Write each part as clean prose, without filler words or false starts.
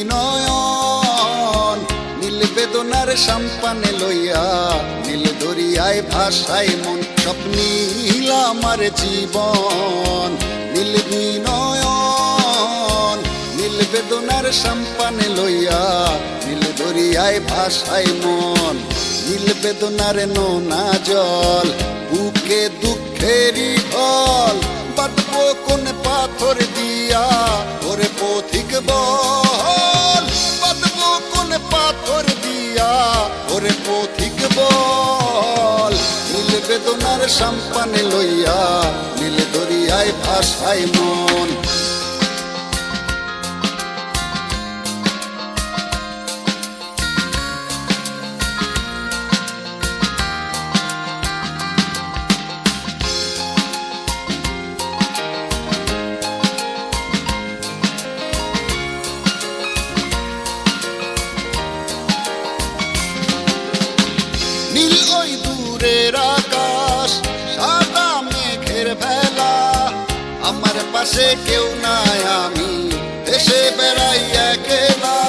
নয়ন নীল বেদনার সম্পানে লইয়া নীল দরিয়ায় ভাসাই মন স্বপ্নীল আমার জীবন নীল দুই নয়ন নীল বেদনার সম্পানে লইয়া নীল দরিয়ায় ভাসাই মন নীল বেদনার নোনা জল বুকে দুঃখেরই ঢল বাঁধবো কোন পাথর দিয়া ওরে পথিক বল বাঁধবো কোন পাথর দিয়া ওরে পথিক বল নীল বেদনার সম্পানে লইয়া নীল দরিয়ায় ভাসাই মন নীল ওই দূরের আকাশ সাদা মেঘের ভেলা আমার পাশে কেউ নাই আমি দেশে বেড়াই একলা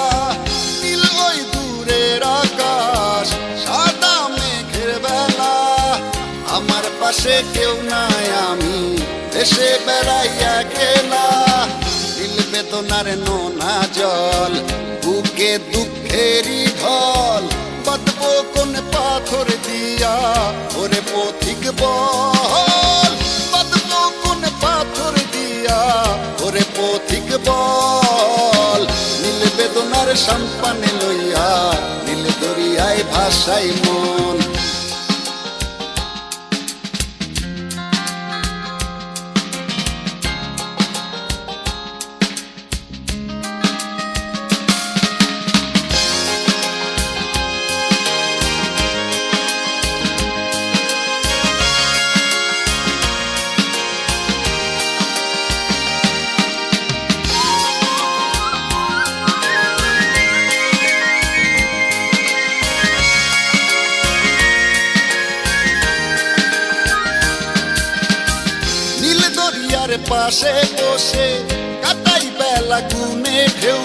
নীল ওই দূরের আকাশ সাদা মেঘের ভেলা আমার পাশে কেউ নাই আমি দেশে বেড়াই একলা নীল বেদনার নোনা জল বুকে দুঃখেরই ঢল বাঁধবো কোন পাথর দিয়া ওরে পথিক বল বাঁধবো কোন পাথর দিয়া ওরে পথিক বল নীল বেদনার সম্পানে লইয়া নীল দরিয়ায় ভাসাই মন পাশে বসে কাটাই বেলা গুনে ঢেউ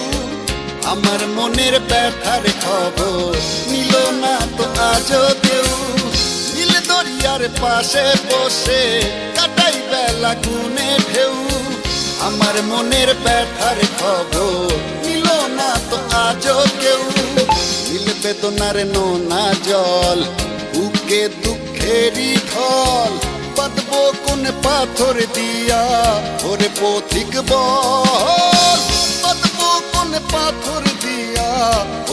আমার মনের ব্যথার খবর নিল না তো আজও কেউ নীল দরিয়ার পাশে বসে কাটাই বেলা গুনে ঢেউ আমার মনের ব্যথার খবর নিল না তো আজও কেউ নীল বেদনার নোনা জল বুকে দুঃখেরই ঢল বাঁধবো কোন পাথর দিয়া ওরে পথিক বল বাঁধবো কোন পাথর দিয়া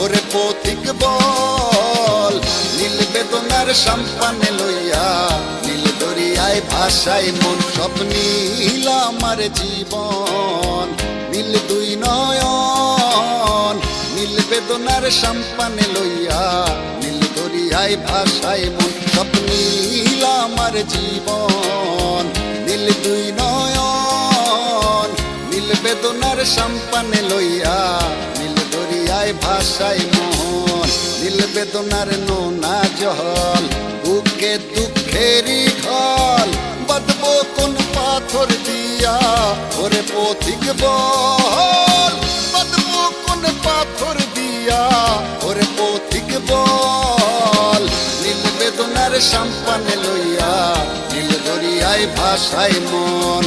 ওরে পথিক বল নীল বেদনার সম্পানে লইয়া নীল দরিয়ায় ভাসাই মন স্বপ্নীল আমার জীবন নীল দুই নয়ন নীল বেদনার সম্পানে লইয়া নীল দরিয়ায় ভাসাই মন স্বপ্নীল আমার জীবন নীল দুই নয়ন নীল বেদনার সম্পানে লইয়া নীল দরিয়ায় ভাসাই মন নীল বেদনার নোনা জল বুকে দুঃখেরই ঢল বাঁধবো কোন পাথর দিয়া ওরে পথিক বল বাঁধবো কোন পাথর দিয়া ওরে পথিক বল নীল বেদনার সম্পানে লইয়া নীল দরিয়ায় ভাসাই মন